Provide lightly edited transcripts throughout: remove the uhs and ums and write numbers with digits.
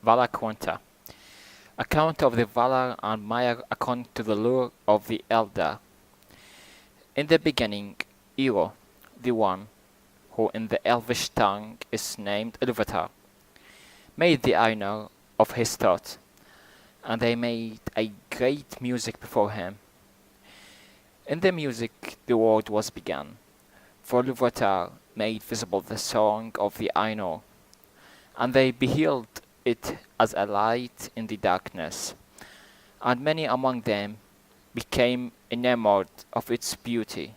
VALA QUENTA. Account of the Valar and Maiar according to the lore of the Eldar. In the beginning, Ero, the one who in the Elvish tongue is named Al-Attar, made the Ainur of his thought, and they made a great music before him. In the music the world was begun, for Al-Attar made visible the song of the Ainur, and they beheld it as a light in the darkness, and many among them became enamored of its beauty.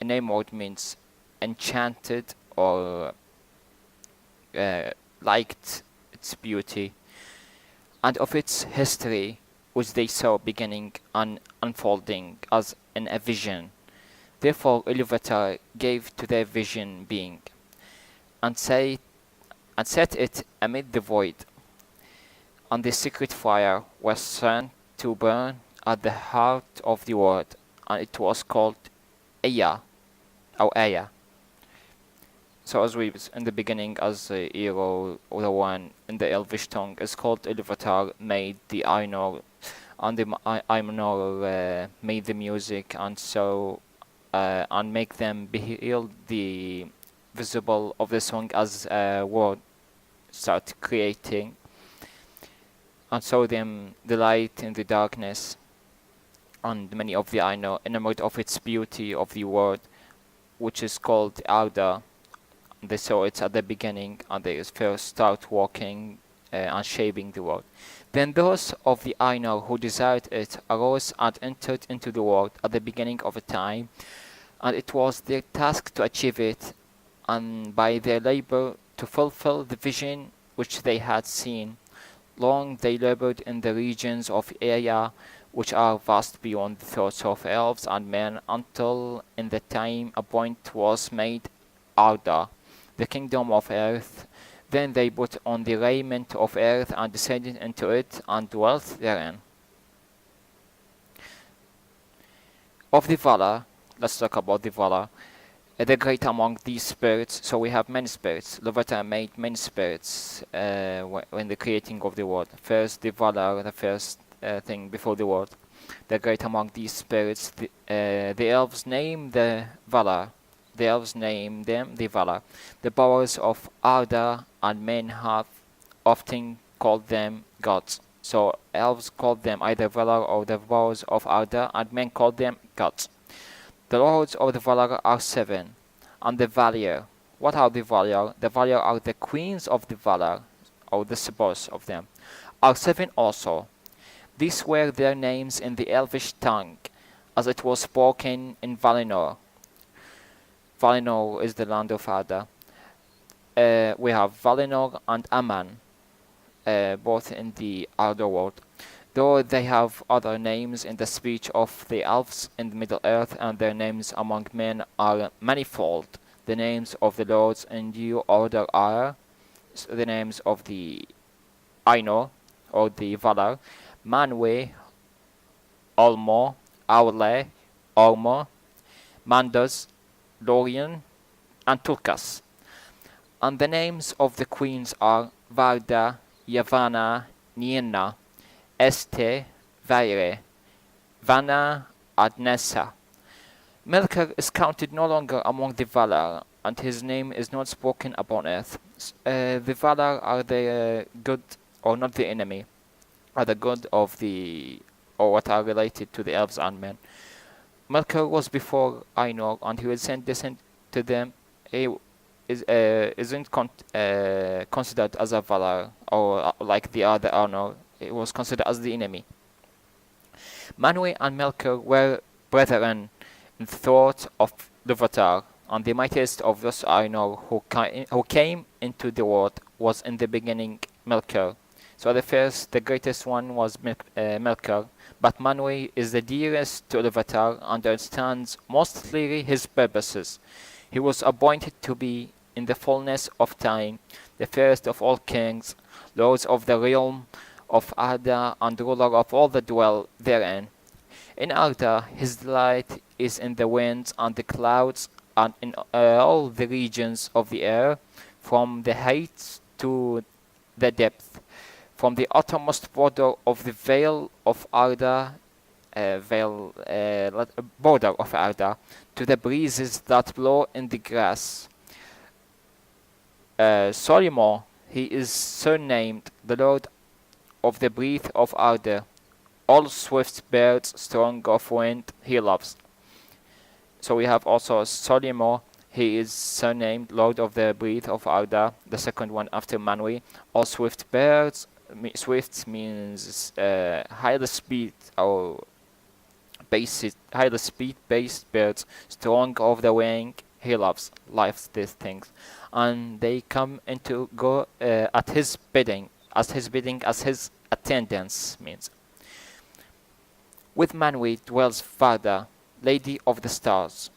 Enamored means enchanted or liked its beauty, and of its history, which they saw beginning and unfolding as in a vision. Therefore Al-Attar gave to their vision being, and set it amid the void, and the secret fire was sent to burn at the heart of the world, and it was called Aya, or Aya. So as we in the beginning, as Ero, the one in the Elvish tongue, is called Al-Attar, made the Ainur, and the Ainur made the music, and so and make them behold the visible of the song as a word start creating, and saw them the light in the darkness, and many of the Ainur enamored of its beauty of the word, which is called Alda. They saw it at the beginning, and they first start walking and shaping the world. Then those of the Ainur who desired it arose and entered into the world at the beginning of a time, and it was their task to achieve it, and by their labor to fulfill the vision which they had seen. Long they labored in the regions of Aya, which are vast beyond the thoughts of elves and men, until in the time a point was made Arda, the kingdom of earth. Then they put on the raiment of earth and descended into it and dwelt therein. Of the Valar, let's talk about the Valar. The great among these spirits, so we have many spirits. Al-Attar made many spirits when the creating of the world. First, the Valar, the first thing before the world. The great among these spirits, the elves name the Valar. The elves name them the Valar. The powers of Arda, and men have often called them gods. So elves called them either Valar or the powers of Arda, and men called them gods. The lords of the Valar are 7, and the Valir. What are the Valir? The Valir are the queens of the Valar, or the spouse of them, are 7 also. These were their names in the Elvish tongue, as it was spoken in Valinor. Valinor is the land of Arda. We have Valinor and Aman, both in the Arda world, though they have other names in the speech of the elves in the Middle Earth, and their names among men are manifold. The names of the lords in due order are the names of the Ainur, or the Valar: Manwë, Ulmo, Aule, Armour, Mandos, Lorien, and Tulkas. And the names of the queens are Varda, Yavanna, Nienna, Este, Vaire, Vanna, and Nessa. Melkor is counted no longer among the Valar, and his name is not spoken upon earth. The Valar are the good, or not the enemy, are the good of the, or what are related to the elves and men. Melkor was before Ainur, and he was descend to them. He isn't considered as a Valar, or like the other Arnor. It was considered as the enemy. Manwë and Melkor were brethren in thought of Al-Attar, and the mightiest of those Ainur who came into the world was in the beginning Melkor. So the greatest one was Melkor, but Manwë is the dearest to Al-Attar and understands most clearly his purposes. He was appointed to be, in the fullness of time, the first of all kings, lords of the realm of Arda, and ruler of all that dwell therein. In Arda his delight is in the winds and the clouds, and in all the regions of the air, from the heights to the depth. from the uttermost border of the border of Arda, to the breezes that blow in the grass. Solomon, he is surnamed the Lord of the breath of Arda. All swift birds, strong of wind, he loves. So we have also Solomon, he is surnamed Lord of the breath of Arda, the second one after Manwë. All swift birds, swift means higher speed or higher speed based birds, strong of the wing, he loves these things, and they come into go at his bidding, as his attendance means. With Manwë dwells Vada, Lady of the Stars,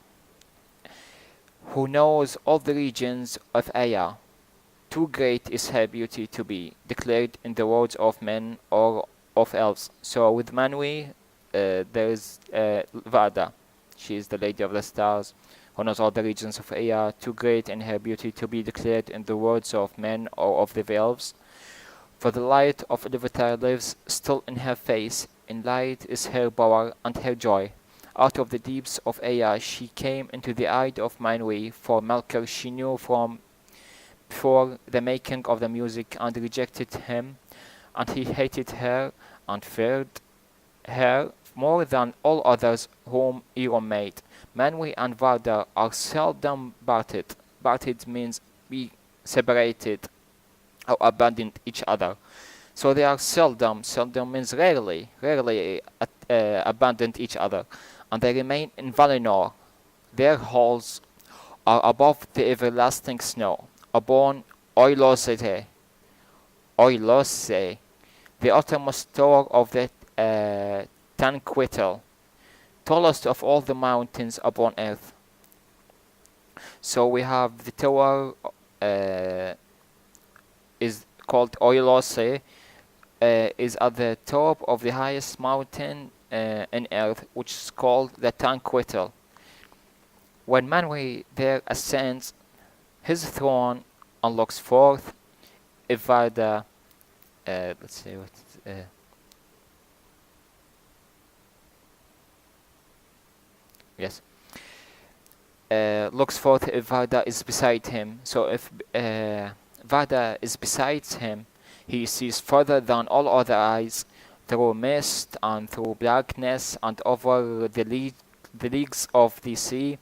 who knows all the regions of Aya. Too great is her beauty to be declared in the words of men or of elves. So with Manwë, there is Vada. She is the Lady of the Stars, who knows all the regions of Aya, too great in her beauty to be declared in the words of men or of the elves. For the light of Al-Attar lives still in her face, in light is her power and her joy. Out of the deeps of Aya she came into the eye of Manwë, for Melkor she knew from before the making of the music, and rejected him, and he hated her and feared her more than all others whom Eron made. Manwë and Vada are seldom parted. Parted means be separated or abandoned each other. So they are seldom means rarely abandoned each other, and they remain in Valinor. Their halls are above the everlasting snow, upon Oilose, the uttermost tower of the Tanquetil, tallest of all the mountains upon earth. So we have the tower is called Oilose, is at the top of the highest mountain in earth, which is called the Tanquetil. When Manwë there ascends his throne and looks forth, Vada, let's see what. Yes. Looks forth if Vada is beside him. So if Vada is beside him, he sees further than all other eyes, through mist and through blackness and over the leagues of the sea.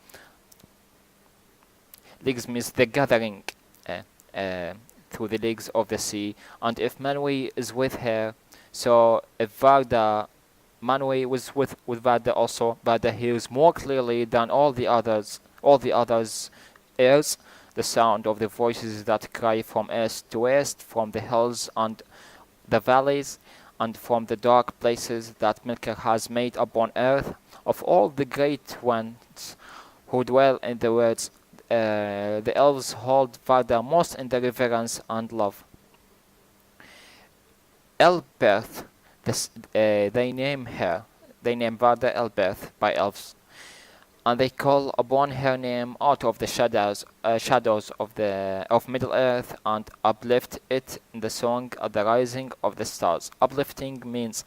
Leagues means the gathering, through the leagues of the sea. And if Manwë is with her, so if Manwë was with Vada also, Vada hears more clearly than all the others ears the sound of the voices that cry from east to west, from the hills and the valleys, and from the dark places that Melkor has made upon earth, of all the great ones who dwell in the worlds. The elves hold Vada most in the reverence and love. Elberth, they name Vada Elberth by elves, and they call upon her name out of the shadows of Middle Earth, and uplift it in the song at the rising of the stars. Uplifting means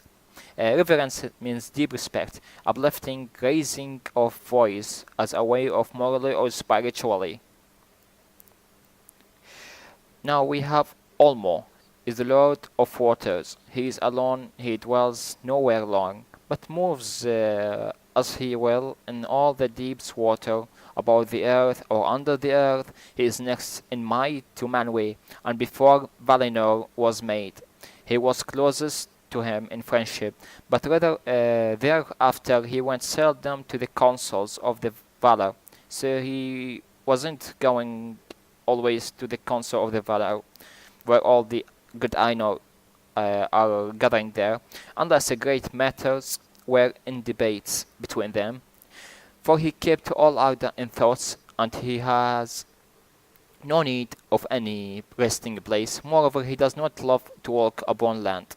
reverence, means deep respect. Uplifting, raising of voice as a way of morally or spiritually. Now we have Armour, is the Lord of waters. He is alone, he dwells nowhere long, but moves as he will in all the deep's water, above the earth or under the earth. He is next in might to Manwë, and before Valinor was made, he was closest to him in friendship, but rather thereafter he went seldom to the councils of the VALA. So he wasn't going always to the council of the VALA, where all the good Ainur are gathering there, unless the great matters were in debates between them. For he kept all Arda in thoughts, and he has no need of any resting place. Moreover, he does not love to walk upon land,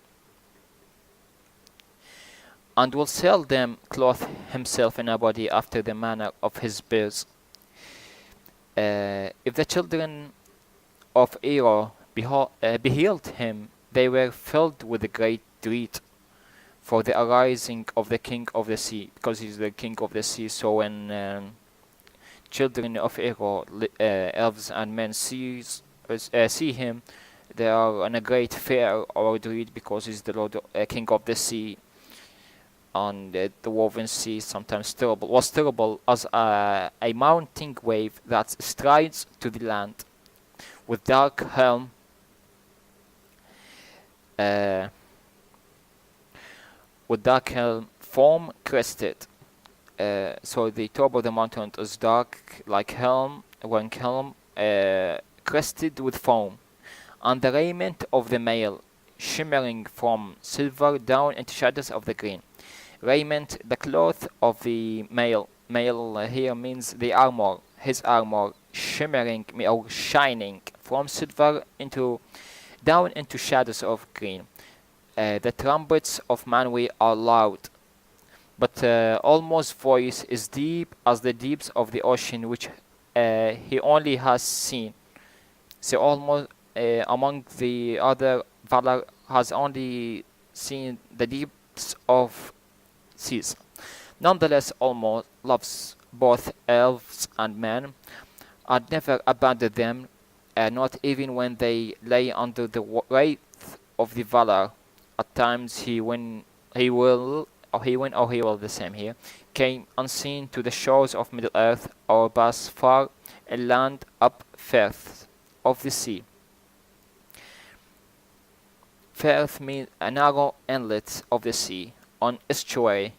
and will seldom clothe himself in a body after the manner of his birth. If the children of j.r.r beheld him they were filled with a great dread for the arising of the king of the sea, because he's the king of the sea. So when children of Ego, elves and men see him, they are in a great fear or dread, because he's the Lord, king of the sea. And the woven sea sometimes was terrible as a mounting wave that strides to the land with dark helm, foam crested. So the top of the mountain is dark like helm, crested with foam, and the raiment of the male shimmering from silver down into shadows of the green. Raiment, the cloth of the male. Male here means the armor, his armor, shimmering or shining from silver down into shadows of green. The trumpets of Manwë are loud, but Olmo's voice is deep as the deeps of the ocean, which he only has seen. So Olmo, among the other Valar, has only seen the deeps of seas. Nonetheless, Olmo loves both elves and men, and never abandoned them, not even when they lay under the weight of the Valar. At times he will the same here, came unseen to the shores of Middle Earth, or pass far inland up Firth of the sea. Firth means a narrow inlet of the sea, on estuary.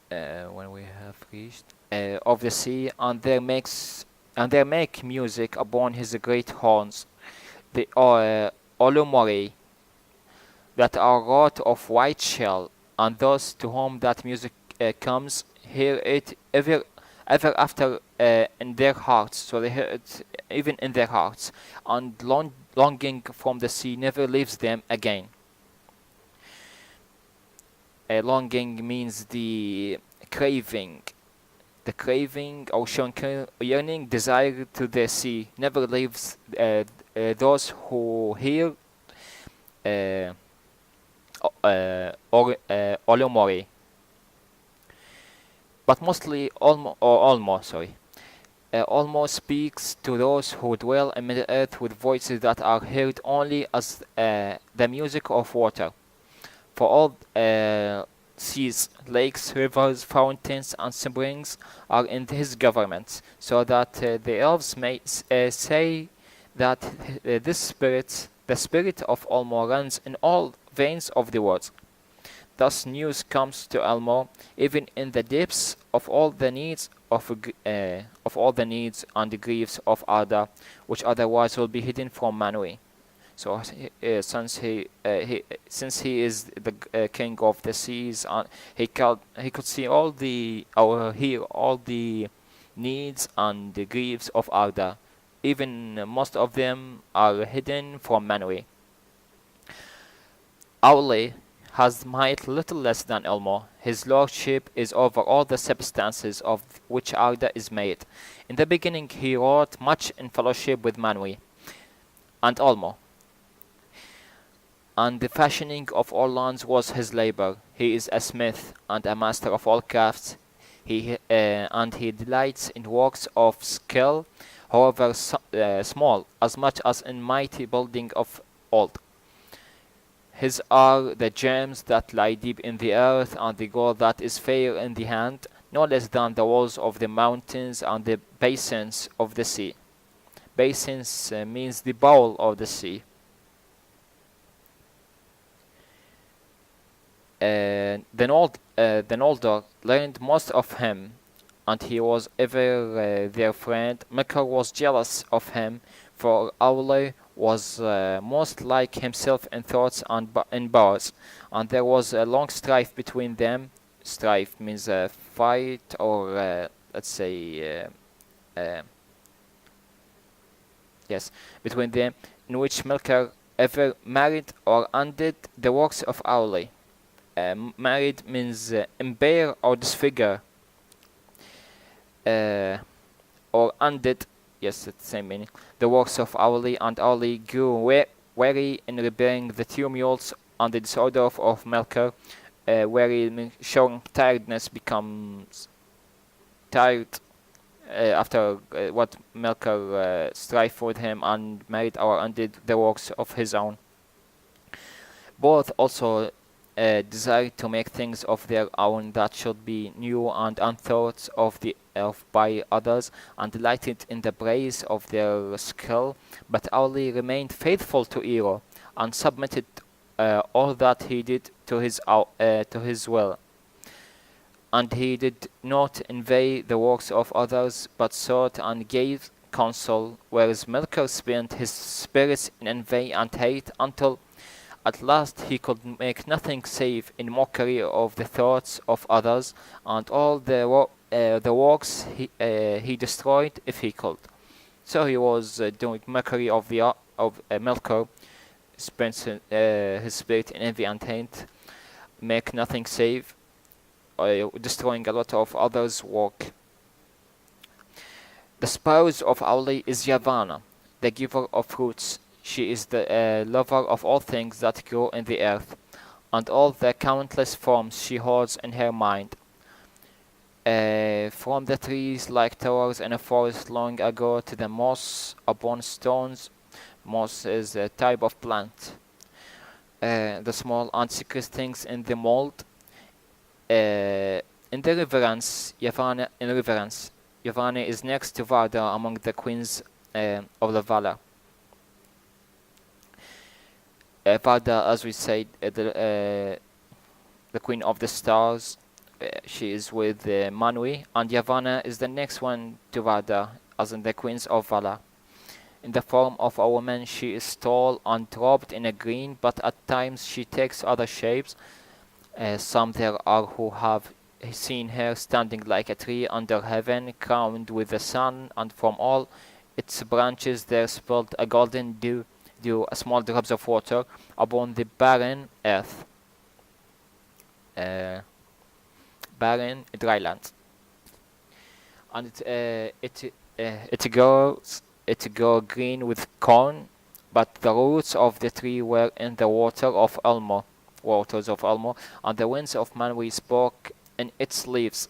When we have reached of the sea, and there make music upon his great horns, the Olumori, that are wrought of white shell, and those to whom that music comes hear it ever after in their hearts. So they hear it even in their hearts, and longing from the sea never leaves them again. Longing means the craving or showing yearning, desire to the sea, never leaves those who hear Olumori. But mostly Olmo speaks to those who dwell in Middle Earth with voices that are heard only as the music of water. For all seas, lakes, rivers, fountains, and springs are in his government, so that the elves may say that the spirit of Olmo runs in all veins of the world. Thus news comes to Olmo even in the depths of all the needs and the griefs of Arda, which otherwise will be hidden from Manwë. So since he is the king of the seas, he could see hear all the needs and the griefs of Arda. Even most of them are hidden from Manwë. Aule has might little less than Olmo. His lordship is over all the substances of which Arda is made. In the beginning he wrought much in fellowship with Manwë and Olmo, and the fashioning of all lands was his labor. He is a smith and a master of all crafts. He delights in works of skill, however small, as much as in mighty building of old. His are the gems that lie deep in the earth, and the gold that is fair in the hand, no less than the walls of the mountains and the basins of the sea. Basins means the bowl of the sea. Then Noldor learned most of him, and he was ever their friend. Mikkel was jealous of him, for Aule was most like himself in thoughts and in powers, and there was a long strife between them. Strife means a fight, or let's say yes, between them, in which Melkar ever married or undid the works of Aule. Married means impair or disfigure, or undid Yes, it's the same meaning. The works of Auli, and Auli grew weary in repairing the tumults and the disorder of Melkor. Weary showing tiredness becomes tired after what Melkor strive with him and made or undid the works of his own. Both also desire to make things of their own that should be new and unthought of by others, and delighted in the praise of their skill. But Auli remained faithful to Ero, and submitted all that he did to his will. And he did not envy the works of others, but sought and gave counsel, whereas Melkor spent his spirits in envy and hate, until at last he could make nothing save in mockery of the thoughts of others, and all the works he destroyed if he could. So he was doing mockery of Melkor, spent his spirit in envy and hate, make nothing save, destroying a lot of others' work. The spouse of Auli is Yavanna, the giver of fruits. She is the lover of all things that grow in the earth, and all the countless forms she holds in her mind. From the trees like towers in a forest long ago to the moss upon stones. Moss is a type of plant. The small and secret things in the mold. In reverence, Yavanna is next to Varda among the queens of the VALA. Varda, as we said, the queen of the stars, she is with Manwë, and Yavanna is the next one to Varda, as in the queens of VALA. In the form of a woman, she is tall and robed in a green, but at times she takes other shapes. Some there are who have seen her standing like a tree under heaven, crowned with the sun, and from all its branches there spilled a golden dew, small drops of water, upon the barren earth. Barren dry land. And it grows green with corn, but the roots of the tree were in the waters of Armour, and the winds of Manwë spoke in its leaves.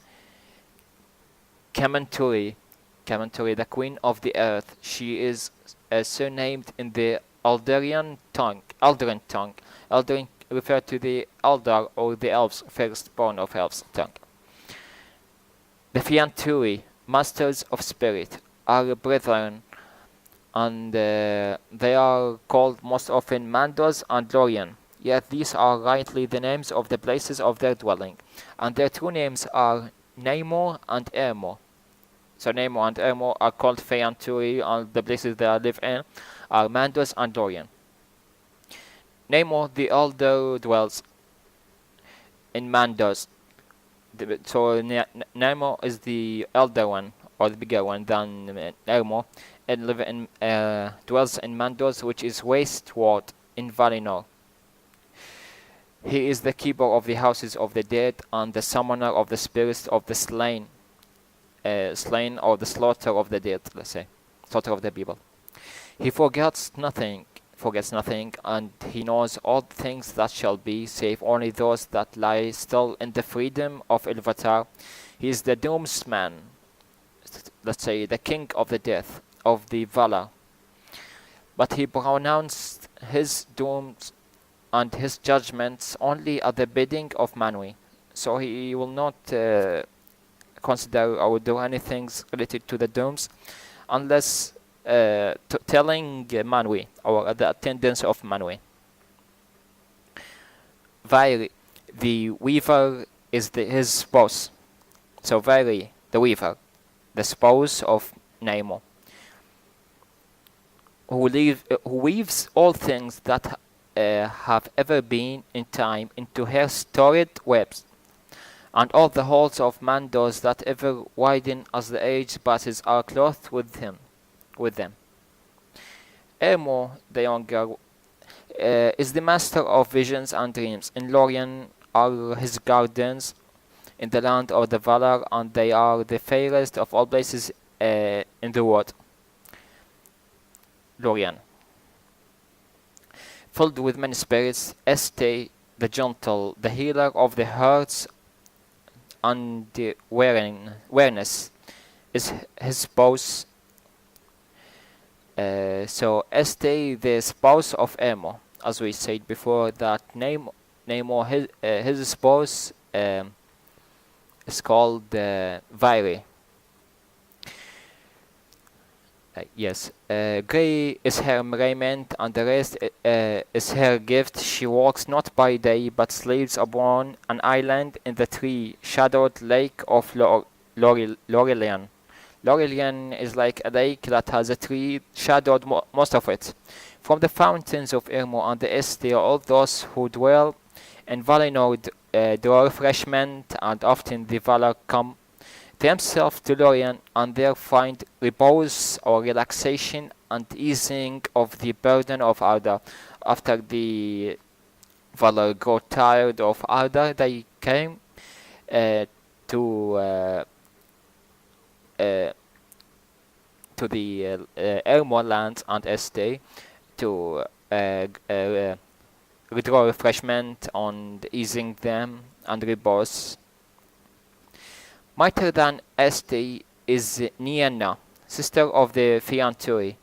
Kementuri, the queen of the earth, she is surnamed in the Alderian tongue. Aldering refer to the Eldar, or the elves, firstborn of elves tongue. The Fianturi, masters of spirit, are brethren, and they are called most often Mandos and Lorien. Yet these are rightly the names of the places of their dwelling, and their true names are Namor and Armour. So Namor and Armour are called Fianturi, and the places they live in are Mandos and Lorien. Namor the elder dwells in Mandos. So Namor is the elder one, or the bigger one than Armour, and dwells in Mandos, which is westward in Valinor. He is the keeper of the houses of the dead, and the summoner of the spirits of the slain, or the slaughter of the dead, let's say, slaughter of the people. He forgets nothing, and he knows all things that shall be, save only those that lie still in the freedom of Al-Attar. He is the doomsman, let's say, the king of the death of the VALA. But he pronounced his dooms and his judgments only at the bidding of Manwë. So he will not consider or do anything related to the dooms unless telling Manwë, or the attendance of Manwë. Vairi, the weaver, is his spouse. So Vairi, the weaver, the spouse of Namor, who weaves all things that have ever been in time into her storied webs, and all the halls of Mandos that ever widen as the age passes are clothed with them. Armour, the younger, is the master of visions and dreams. In Lorien are his gardens in the land of the Valar, and they are the fairest of all places in the world. Lorien. Filled with many spirits, Este the gentle, the healer of the hearts and the awareness, is his spouse. So Este, the spouse of Armour, as we said before, that Namor, his spouse, is called Vairi. Yes, grey is her raiment, and the rest is her gift. She walks not by day, but sleeps upon an island in the tree-shadowed lake of Laurelian. Laurelian is like a lake that has a tree shadowed most of it. From the fountains of Armour and the Este, all those who dwell in Valinor draw refreshment, and often the VALA come themselves to Lorien and there find repose or relaxation and easing of the burden of Arda. After the VALA got tired of Arda, they came to the Armour lands and Este to withdraw refreshment and easing them and repose. Mightier than Este is Nienna, sister of the Fiantori.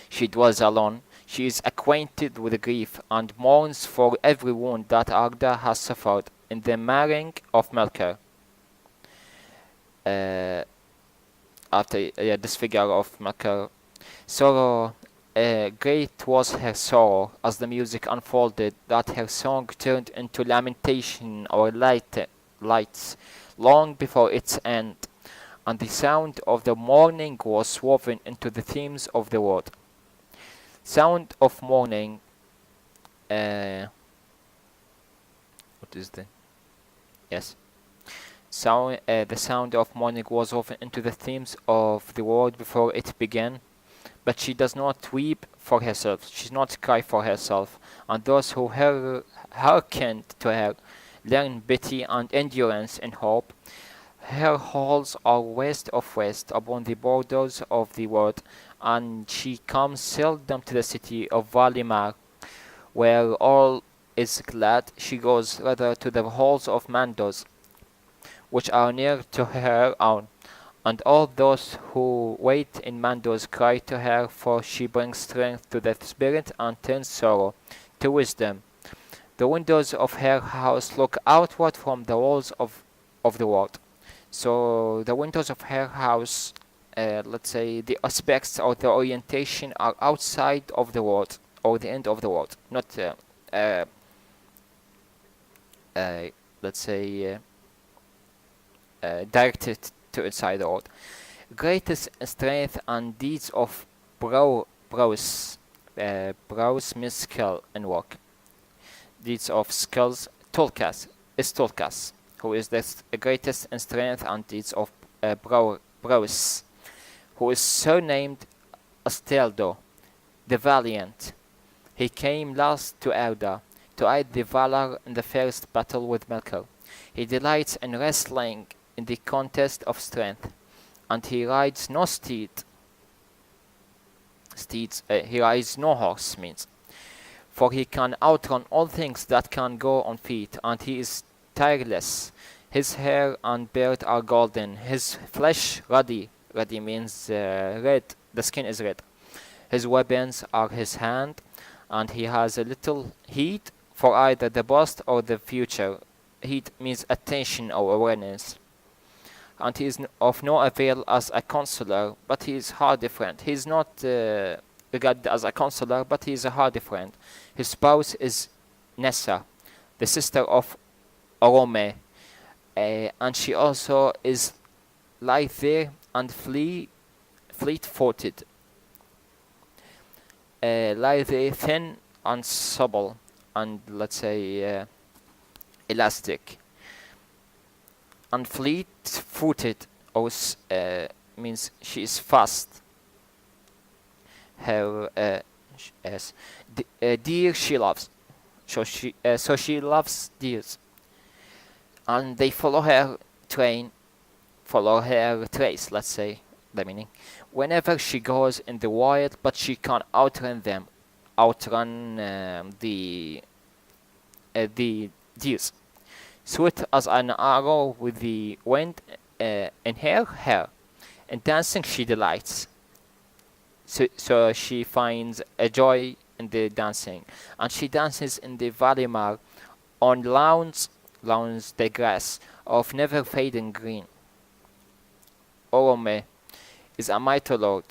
She dwells alone. She is acquainted with grief and mourns for every wound that Arda has suffered in the marrying of Melkor. After this figure of Melkor, sorrow, great was her sorrow as the music unfolded, that her song turned into lamentation or lights long before its end, and the sound of the mourning was woven into the themes of the world. Sound of mourning. What is the? Yes. Sound. The sound of mourning was woven into the themes of the world before it began. But she does not weep for herself. She does not cry for herself, and those who hearkened to her learn pity and endurance and hope. Her halls are west of west upon the borders of the world, and she comes seldom to the city of Valimar, where all is glad. She goes rather to the halls of Mandos, which are near to her own, and all those who wait in Mandos cry to her, for she brings strength to the spirit and turns sorrow to wisdom. The windows of her house look outward from the walls of the world. So the windows of her house, let's say the aspects or the orientation are outside of the world or the end of the world, not let's say directed to inside the world. Greatest strength and deeds of brows means skill and work. Deeds of skills, Tolkas, who is the greatest in strength and deeds of brows, who is surnamed Asteldo, the valiant. He came last to Arda, to aid the valor in the first battle with Melkor. He delights in wrestling in the contest of strength, and he rides no he rides no horse, means. For he can outrun all things that can go on feet, and he is tireless. His hair and beard are golden, his flesh ruddy. Ruddy means red, the skin is red. His weapons are his hand, and he has a little heed for either the past or the future. Heed means attention or awareness. And he is of no avail as a counselor, but he is hardy friend. He is not regarded as a counselor, but he is a hardy friend. His spouse is Nessa, the sister of Orome, and she also is lithe and fleet-footed. Lithe, thin and supple, and let's say elastic. And fleet-footed means she is fast. Her deer she loves, so she loves deers, and they follow her trace. Let's say the meaning. whenever she goes in the wild, but she can outrun them, outrun the deers. Swift as an arrow with the wind in her hair. In dancing she delights. So she finds a joy in the dancing, and she dances in the Valimar on lawns the grass of never fading green. Orome is a mighty lord.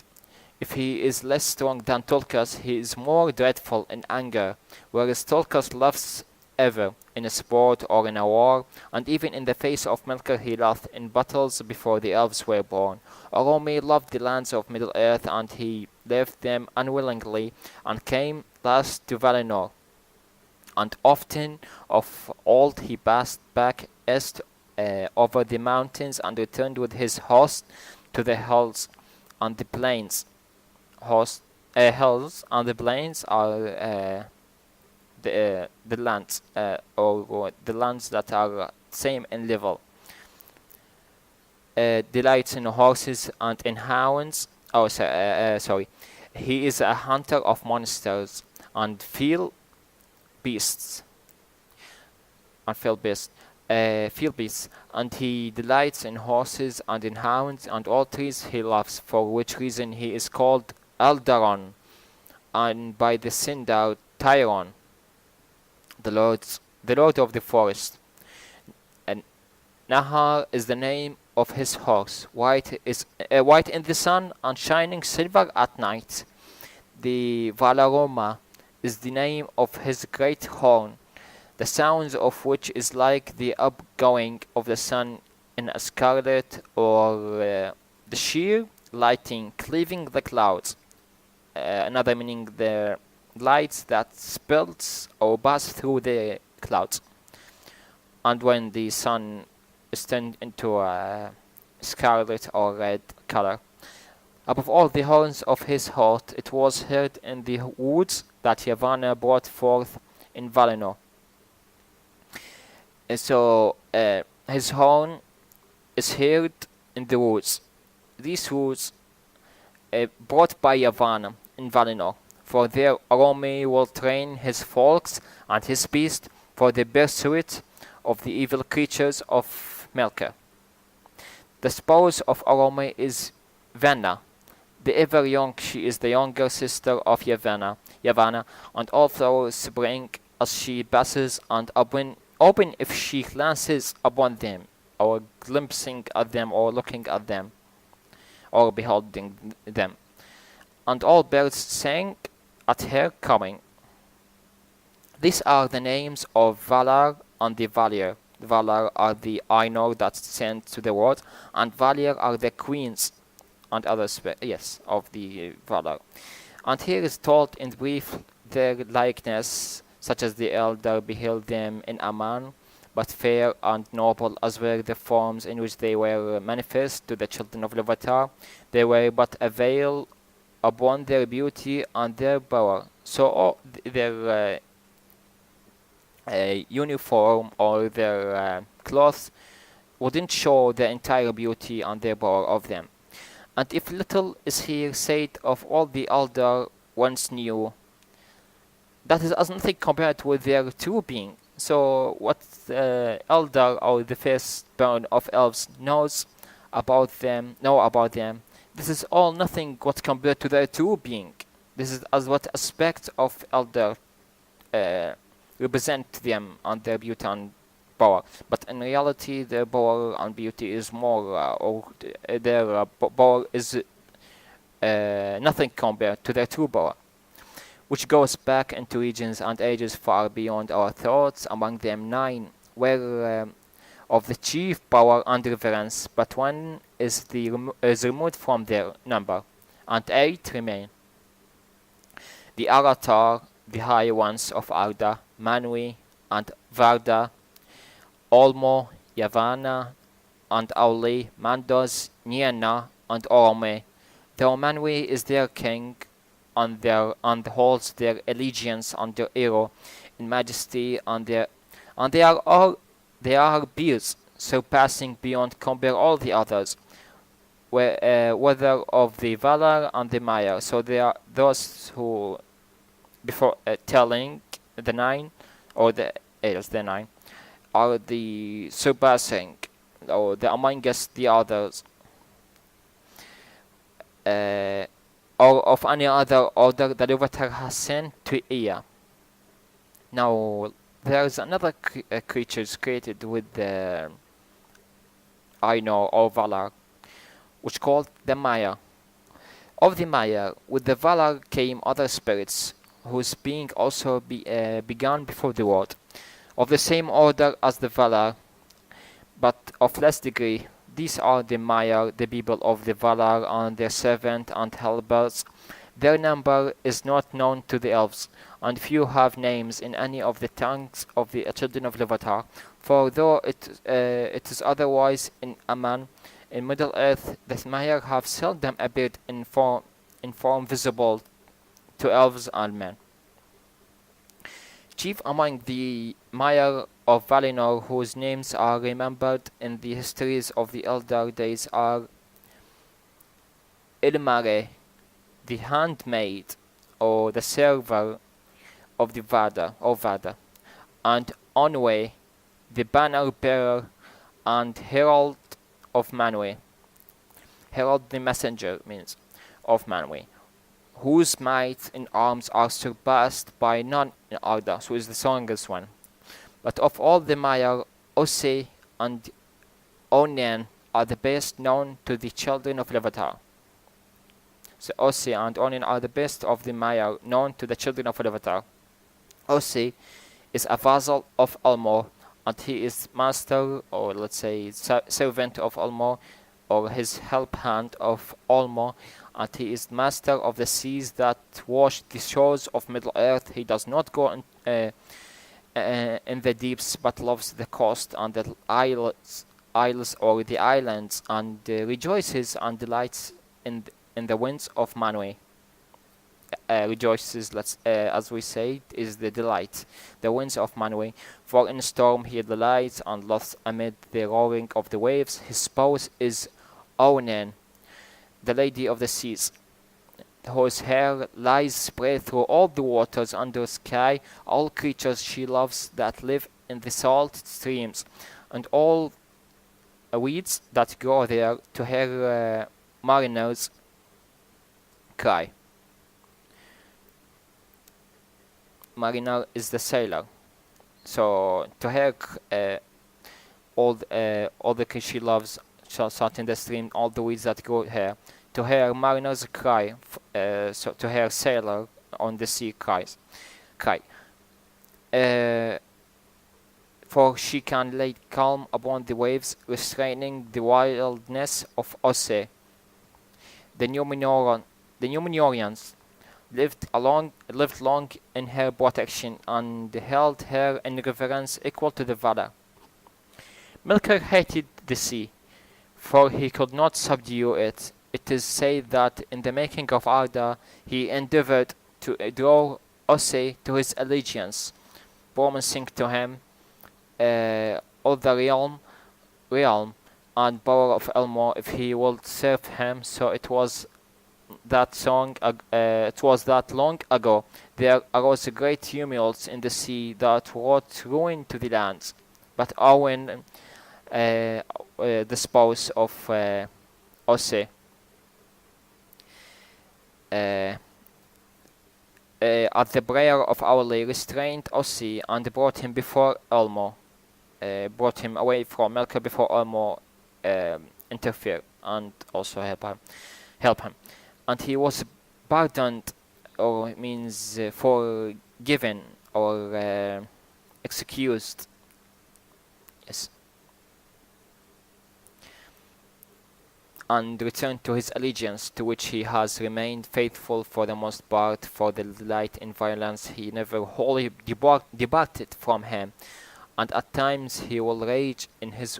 If he is less strong than Tulkas, he is more dreadful in anger, whereas Tulkas loves ever, in a sport or in a war, and even in the face of Melkor he loved in battles before the elves were born. Orome loved the lands of Middle-earth, and he left them unwillingly, and came last to Valinor. And often of old he passed back east over the mountains, and returned with his host to the hills and the plains. Hills and the plains are the lands or the lands that are same in level. Delights in horses and in hounds. Sorry. He is a hunter of monsters and field beasts. Field beasts, and he delights in horses and in hounds and all trees he loves, for which reason he is called Aldaron, and by the Sindar Tyron, the lord of the forest. And Nahar is the name of his horse, white in the sun and shining silver at night. The Valaroma is the name of his great horn, the sounds of which is like the upgoing of the sun in a scarlet, or the sheer lighting cleaving the clouds. Another meaning, the lights that spills or pass through the clouds. And when the sun is turned into a scarlet or red color. Above all the horns of his heart, it was heard in the woods that Yavanna brought forth in Valinor. So his horn is heard in the woods. These woods brought by Yavanna in Valinor, for there Orome will train his folks and his beast for the pursuit of the evil creatures of Melkor. The spouse of Orome is Venna, the ever young. She is the younger sister of Yavanna, and although spring as she passes, and open if she glances upon them, or glimpsing at them, or looking at them, or beholding them. And all birds sang at her coming. These are the names of Valar and the Valir. The Valar are the Ainur that sent to the world, and Valir are the queens and others, of the Valar. And here is told in brief their likeness, such as the elder beheld them in Aman, but fair and noble as were the forms in which they were manifest to the children of Al-Attar. They were but a veil upon their beauty and their power. So all their uniform or their clothes wouldn't show the entire beauty and their power of them. And if little is here said of all the elder ones knew, that is as nothing compared with their true being. So what the elder or the firstborn of elves know about them, this is all nothing what compared to their true being. This is as what aspect of elder represent them and their beauty and power. But in reality, their power and beauty is more, or their power is nothing compared to their true power, which goes back into regions and ages far beyond our thoughts. Among them 9 were of the chief power and reverence, but 1 is removed from their number, and 8 remain. The Al-Attar, the high ones of Arda, Manwë, and Varda, Olmo, Yavanna, and Auli, Mandos, Nienna, and Orome. Though Manwë is their king, and holds their allegiance under Ero in majesty, and they are bears, surpassing beyond compare all the others. whether of the Valar and the Maiar. So they are those who, before telling the nine, or the nine, are the surpassing, or the amongst the others, or of any other order the Ilúvatar has sent to Ea. Now there is another creatures created with the Ainur or Valar, which called the Maiar. Of the Maiar, with the Valar came other spirits, whose being also began before the world, of the same order as the Valar, but of less degree. These are the Maiar, the people of the Valar, and their servant and helpers. Their number is not known to the elves, and few have names in any of the tongues of the children of Ilúvatar. For though it is otherwise in Aman, in Middle Earth, the Maiar have seldom appeared in form visible to elves and men. Chief among the Maiar of Valinor, whose names are remembered in the histories of the elder days, are Ilmare, the handmaid or the server of the Vada, and Onwe, the banner bearer and herald of Manwë. Herald, the messenger, means of Manwë, whose might in arms are surpassed by none in Arda, so is the strongest one. But of all the Maiar, Ose and Onen are the best known to the children of Ilúvatar. So Ose and Onen are the best of the Maiar known to the children of Ilúvatar. Ose is a vassal of Armour, and he is master, or let's say servant of Armour, or his help hand of Armour, and he is master of the seas that wash the shores of Middle Earth. He does not go in the deeps, but loves the coast and the isles or the islands, and rejoices and delights in the winds of Manwë. Rejoices, as we say, is the delight, the winds of Manwë. For in storm he delights and laughs amid the roaring of the waves. His spouse is Onen, the lady of the seas, whose hair lies spread through all the waters under sky. All creatures she loves that live in the salt streams, and all weeds that grow there. To her mariners cry. Mariner is the sailor. So to her, all the creatures she loves salt in the stream, all the weeds that grow here. To her mariners cry, so to her sailor on the sea cry. For she can lay calm upon the waves, restraining the wildness of Ose. The Númenorians lived long in her protection, and held her in reverence equal to the Valar. Melkor hated the sea, for he could not subdue it. It is said that in the making of Arda he endeavored to draw Ose to his allegiance, promising to him all the realm and power of Elmo if he would serve him. So it was that long ago there arose a great tumult in the sea that wrought ruin to the lands. But Owen, the spouse of Ose, at the prayer of Our Lady, restrained Ose and brought him before Elmo, brought him away from Melkor before Elmo interfere and also help him. And he was pardoned, or means forgiven, or excused. Yes. And returned to his allegiance, to which he has remained faithful for the most part. For the delight in violence he never wholly departed from him, and at times he will rage in his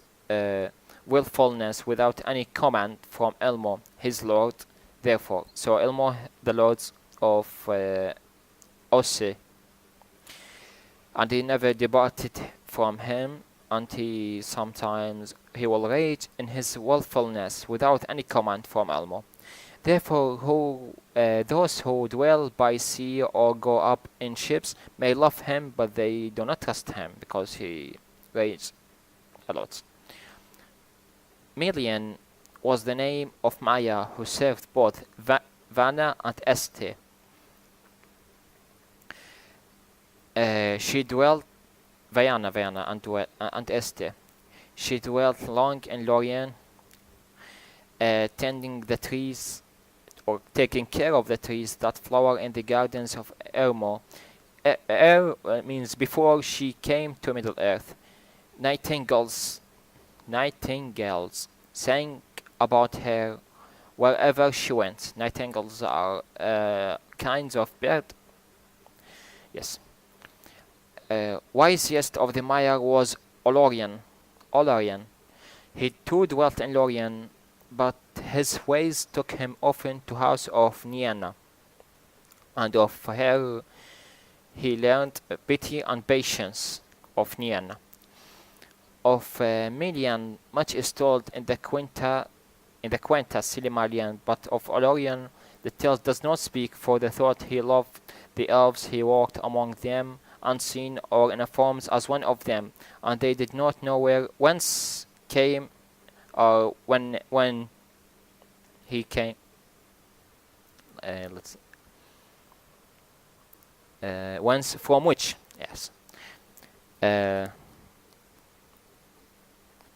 willfulness without any command from Elmo, his lord. Therefore, so Elmo, the lords of Ose, and he never departed from him, and sometimes he will rage in his willfulness without any command from Armour. Therefore, those who dwell by sea or go up in ships may love him, but they do not trust him because he rages a lot. Mylian was the name of Maya, who served both Vanna and Este. She dwelt Vaiana and Este. She dwelt long in Lorien, tending the trees or taking care of the trees that flower in the gardens of Armour. Means before she came to Middle Earth. Nightingales sang about her wherever she went. Nightingales are kinds of bird. Yes. Wisest of the Maiar was Olorian. He too dwelt in Lorien, but his ways took him often to house of Nienna, and of her he learned pity and patience of Nienna. Of Mylian much is told in the QUENTA Silmarillion, but of Olorian the tale does not speak, for the thought he loved the elves, he walked among them, unseen or in forms as one of them, and they did not know whence came or when he came. Whence, from which, yes.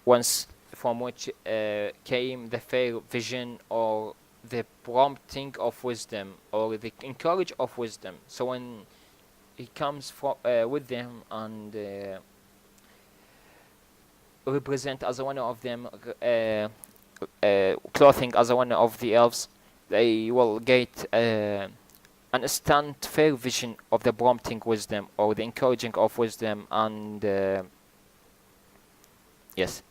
Whence, from which came the fair vision or the prompting of wisdom or the encourage of wisdom. So when he comes with them and represent as one of them, clothing as one of the elves, they will get an instant fair vision of the prompting wisdom or the encouraging of wisdom, and yes,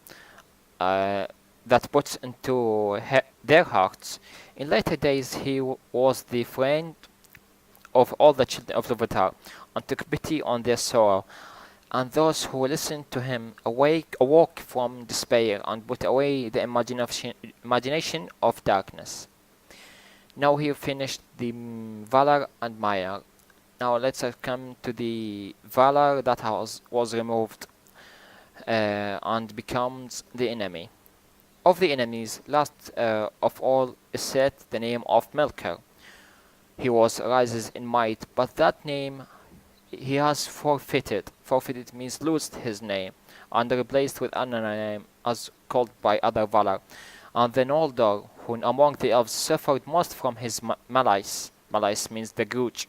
that puts into their hearts. In later days he was the friend of all the children of Al-Attar, and took pity on their sorrow, and those who listened to him awoke from despair and put away the imagination of darkness. Now he finished the Valar and Maiar. Now let's come to the Valar that was removed and becomes the enemy. Of the enemies, last of all is said the name of Melkor. He rises in might, but that name he has forfeited. Forfeited means lost his name, and replaced with another name as called by other Valar. And the Noldor, who among the elves suffered most from his malice, malice means the grudge,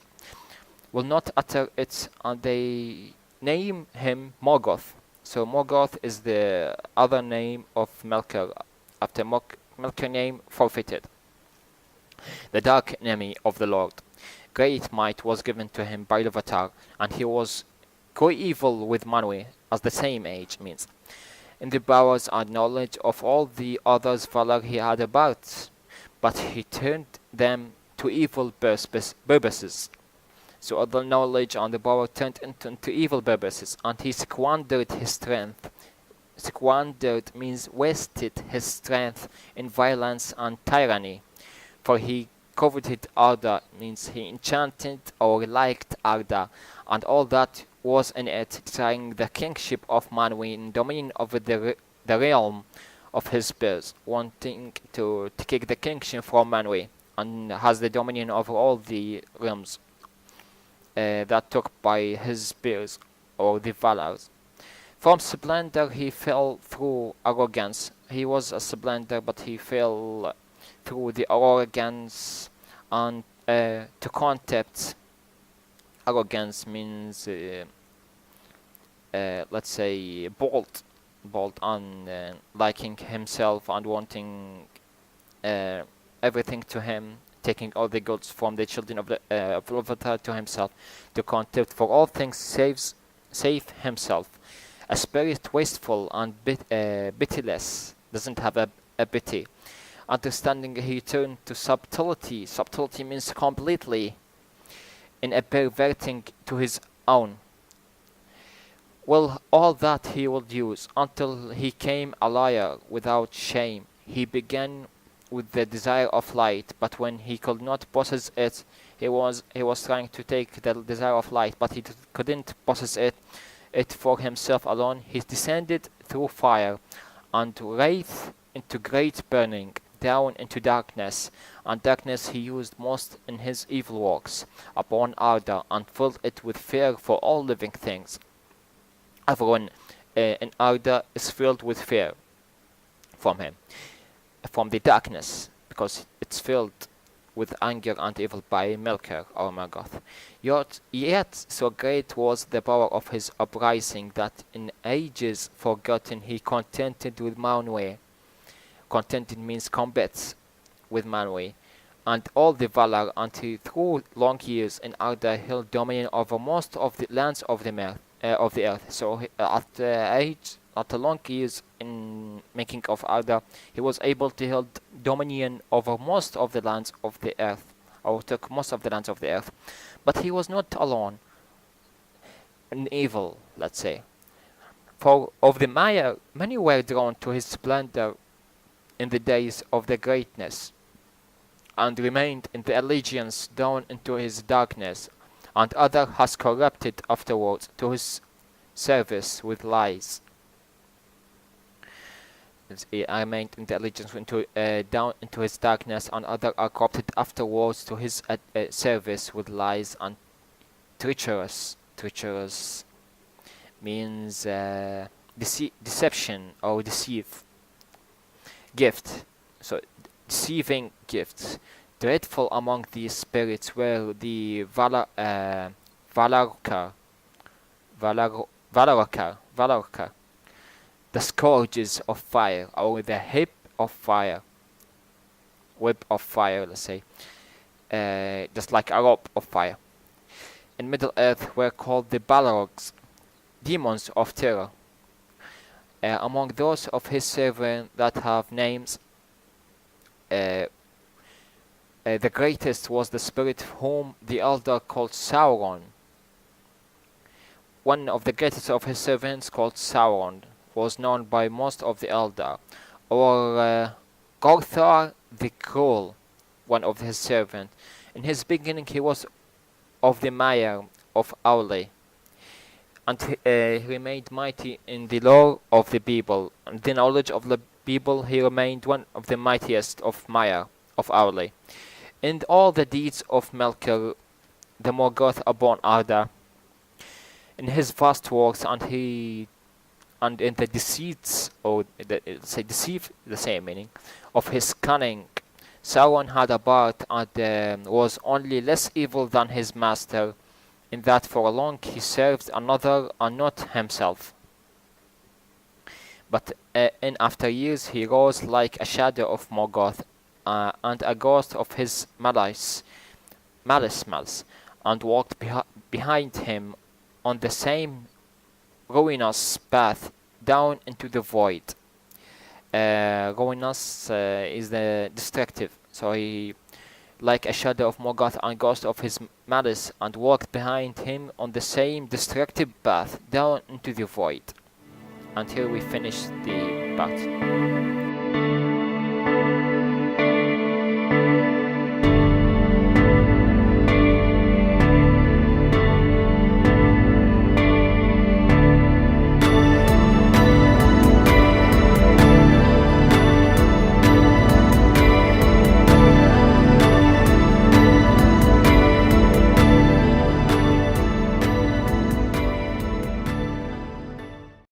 will not utter it, and they name him Morgoth. So Morgoth is the other name of Melkor, after Melkor name forfeited. The dark enemy of the Lord. Great might was given to him by Al-Attar, and he was co-evil with Manwë, as the same age means. In the powers and knowledge of all the others Valar he had about, but he turned them to evil purposes. So all the knowledge and the power turned into evil purposes, and he squandered his strength. Squandered means wasted his strength in violence and tyranny. For he coveted Arda, means he enchanted or liked Arda, and all that was in it, trying the kingship of Manwë and dominion over the realm of his birth, wanting to take the kingship from Manwë, and has the dominion over all the realms that took by his birth, or the Valars. From splendor he fell through arrogance. He was a splendor, but he fell through the arrogance and to contempt. Arrogance means let's say bold and liking himself and wanting everything to him, taking all the goods from the children of Al-Attar to himself, to contempt for all things save himself. A spirit wasteful and pitiless, doesn't have a pity. Understanding he turned to subtlety. Subtlety means completely in a perverting to his own. Well, all that he would use until he came a liar without shame. He began with the desire of light, but when he could not possess it, he was trying to take the desire of light, but he couldn't possess it for himself alone. He descended through fire and wraith into great burning, down into darkness, and darkness he used most in his evil works upon Arda, and filled it with fear for all living things. Everyone in Arda is filled with fear from him, from the darkness, because it's filled with anger and evil by Melkor, or Morgoth. Yet so great was the power of his uprising that in ages forgotten he contended with Manwë. Contended means combats with Manwë, and all the Valar, and he through long years in Arda held dominion over most of the lands of the earth. So after long years in making of Arda, he was able to hold dominion over most of the lands of the earth, or took most of the lands of the earth. But he was not alone in evil, let's say. For of the Maiar, many were drawn to his splendor in the days of the greatness, and remained in the allegiance down into his darkness, and other has corrupted afterwards to his service with lies. I remained in the allegiance into down into his darkness, and other are corrupted afterwards to his service with lies and treacherous. Treacherous means deception or deceive. Gift, so deceiving gifts. Dreadful among these spirits were the Valarkar, the scourges of fire, or the whip of fire, let's say, just like a rope of fire. In Middle Earth were called the Balrogs, demons of terror. Among those of his servant that have names, the greatest was the spirit whom the elder called Sauron. One of the greatest of his servants, called Sauron, was known by most of the elder, or Gorthar the Cruel, one of his servants. In his beginning he was of the Maiar of Aule, and he remained mighty in the lore of the people, and the knowledge of the people he remained one of the mightiest of Maiar of Aule. In all the deeds of Melkor the Morgoth upon Arda, in his vast works, and in the deceits, or deceive, the same meaning, of his cunning, Sauron had a part, and was only less evil than his master, in that for long he served another and not himself. But in after years he rose like a shadow of Morgoth, and a ghost of his malice, and walked behind him on the same ruinous path down into the void. Ruinous is the destructive, so he, like a shadow of Morgoth and ghost of his malice, and walked behind him on the same destructive path down into the void. And here we finish the part.